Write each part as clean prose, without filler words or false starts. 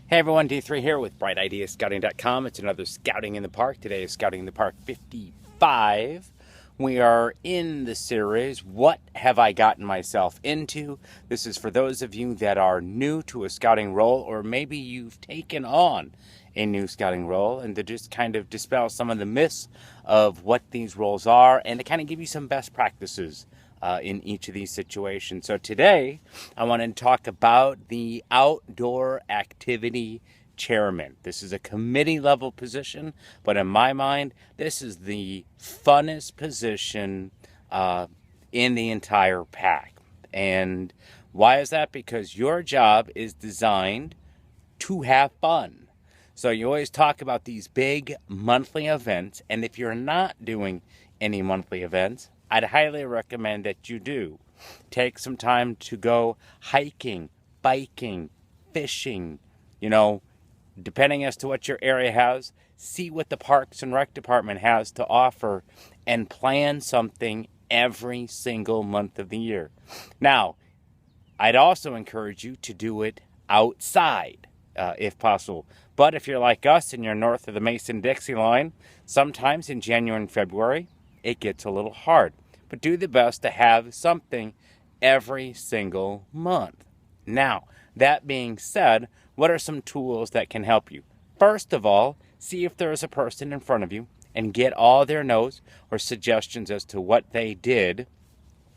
Hey everyone, D3 here with BrightIdeaScouting.com. It's another Scouting in the Park. Today is Scouting in the Park 55. We are in the series, What Have I Gotten Myself Into? This is for those of you that are new to a scouting role, or maybe you've taken on a new scouting role, and to just kind of dispel some of the myths of what these roles are, and to kind of give you some best practices in each of these situations. So today, I want to talk about the outdoor activity chairman. This is a committee level position, but in my mind, this is the funnest position in the entire pack. And why is that? Because your job is designed to have fun. So you always talk about these big monthly events, and if you're not doing any monthly events, I'd highly recommend that you do. Take some time to go hiking, biking, fishing, depending as to what your area has, see what the Parks and Rec Department has to offer and plan something every single month of the year. Now, I'd also encourage you to do it outside if possible. But if you're like us and you're north of the Mason-Dixie line, sometimes in January and February, it gets a little hard. But do the best to have something every single month. Now, that being said, what are some tools that can help you? First of all, see if there is a person in front of you and get all their notes or suggestions as to what they did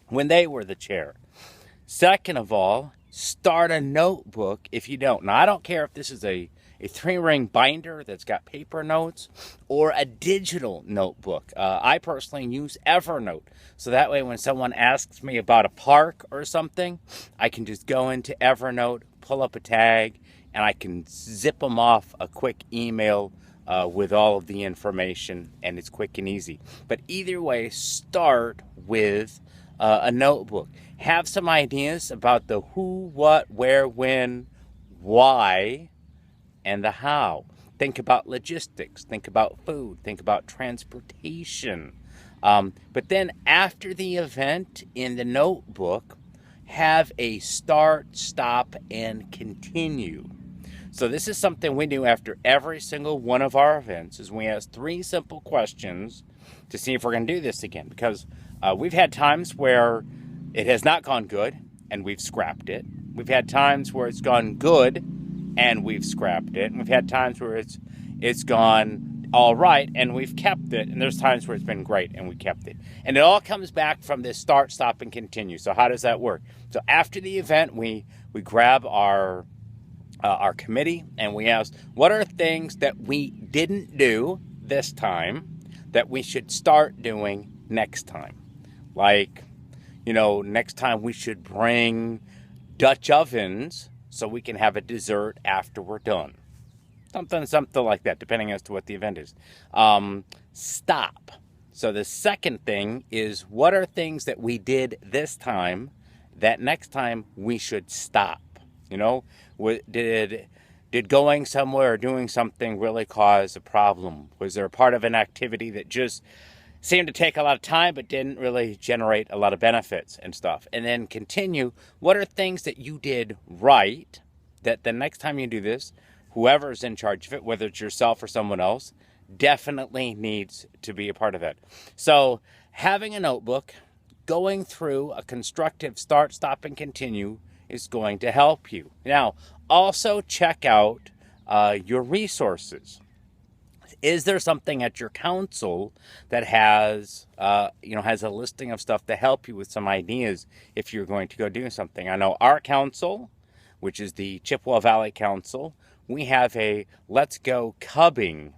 when they were the chair. Second of all, start a notebook if you don't. Now, I don't care if this is a 3-ring binder that's got paper notes or a digital notebook. I personally use Evernote. So that way when someone asks me about a park or something, I can just go into Evernote, pull up a tag, and I can zip them off a quick email with all of the information, and it's quick and easy. But either way, start with a notebook. Have some ideas about the who, what, where, when, why, and the how. Think about logistics, think about food, think about transportation. But then after the event in the notebook, have a start, stop, and continue. So this is something we do after every single one of our events, is we ask 3 simple questions to see if we're going to do this again. Because we've had times where it has not gone good and we've scrapped it. We've had times where it's gone good and we've scrapped it. And we've had times where it's gone all right and we've kept it. And there's times where it's been great and we kept it. And it all comes back from this start, stop, and continue. So how does that work? So after the event, we grab our committee and we ask, what are things that we didn't do this time that we should start doing next time? Like, next time we should bring Dutch ovens so we can have a dessert after we're done. Something like that, depending as to what the event is. Stop. So the second thing is, what are things that we did this time that next time we should stop? Did going somewhere or doing something really cause a problem? Was there a part of an activity that just seemed to take a lot of time but didn't really generate a lot of benefits and stuff? And then continue, what are things that you did right that the next time you do this, whoever's in charge of it, whether it's yourself or someone else, definitely needs to be a part of it. So having a notebook, going through a constructive start, stop, and continue is going to help you. Now, also check out your resources. Is there something at your council that has a listing of stuff to help you with some ideas if you're going to go do something? I know our council, which is the Chippewa Valley Council, we have a Let's Go Cubbing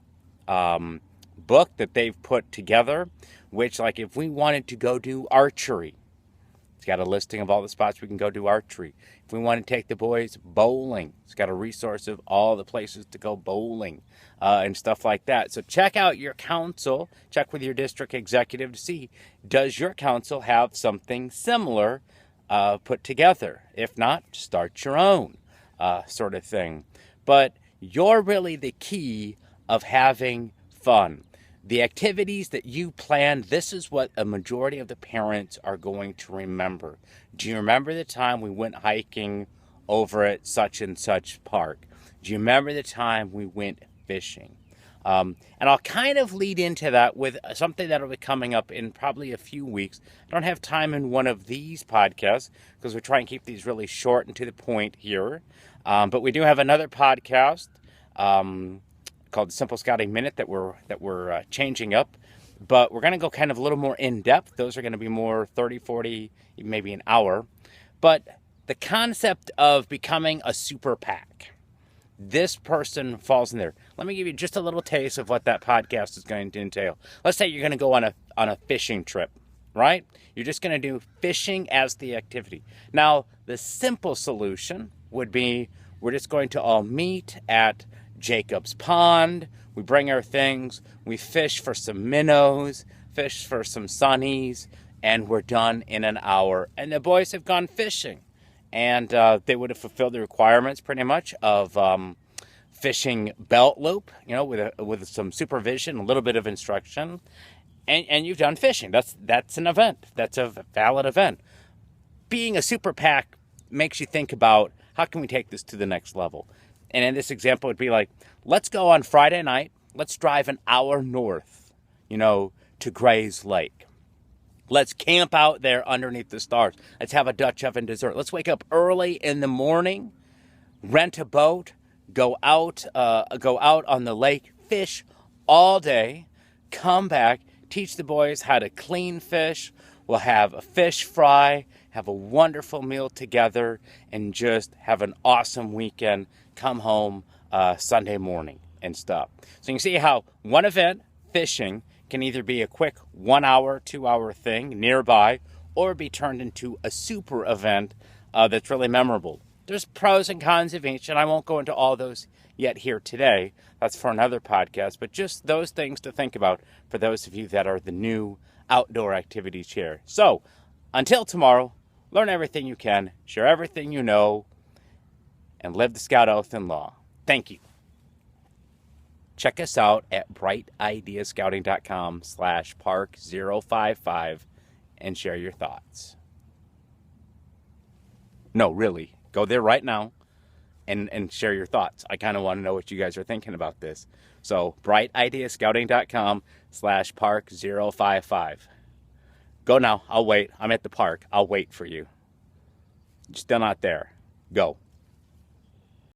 book that they've put together, which, like, if we wanted to go do archery, it's got a listing of all the spots we can go do archery. If we want to take the boys bowling, it's got a resource of all the places to go bowling and stuff like that. So check out your council, check with your district executive to see, does your council have something similar put together? If not, start your own sort of thing. But you're really the key of having fun. The activities that you plan, this is what a majority of the parents are going to remember. Do you remember the time we went hiking over at such and such park. Do you remember the time we went fishing? And I'll kind of lead into that with something that'll be coming up in probably a few weeks. I don't have time in one of these podcasts because we try and keep these really short and to the point here. But we do have another podcast called the Simple Scouting Minute that we're changing up. But we're going to go kind of a little more in depth. Those are going to be more 30, 40, maybe an hour. But the concept of becoming a super PAC. This person falls in there. Let me give you just a little taste of what that podcast is going to entail. Let's say you're going to go on a fishing trip, right? You're just going to do fishing as the activity. Now, the simple solution would be we're just going to all meet at Jacob's Pond. We bring our things. We fish for some minnows, fish for some sunnies, and we're done in an hour. And the boys have gone fishing. And they would have fulfilled the requirements pretty much of fishing belt loop, with some supervision, a little bit of instruction, and you've done fishing. That's an event. That's a valid event. Being a super PAC makes you think about how can we take this to the next level. And in this example, it'd be like, let's go on Friday night. Let's drive an hour north, to Gray's Lake. Let's camp out there underneath the stars. Let's have a Dutch oven dessert. Let's wake up early in the morning, rent a boat, go out on the lake, fish all day, come back, teach the boys how to clean fish. We'll have a fish fry, have a wonderful meal together, and just have an awesome weekend. Come home Sunday morning and stuff. So you can see how one event, fishing, can either be a quick 1 hour, 2 hour thing nearby, or be turned into a super event that's really memorable. There's pros and cons of each, and I won't go into all those yet here today. That's for another podcast, but just those things to think about for those of you that are the new outdoor activities here. So, until tomorrow, learn everything you can, share everything you know, and live the Scout Oath and Law. Thank you. Check us out at brightideascouting.com/park055 and share your thoughts. No, really. Go there right now and share your thoughts. I kind of want to know what you guys are thinking about this. So, brightideascouting.com/park055. Go now. I'll wait. I'm at the park. I'll wait for you. You're still not there. Go.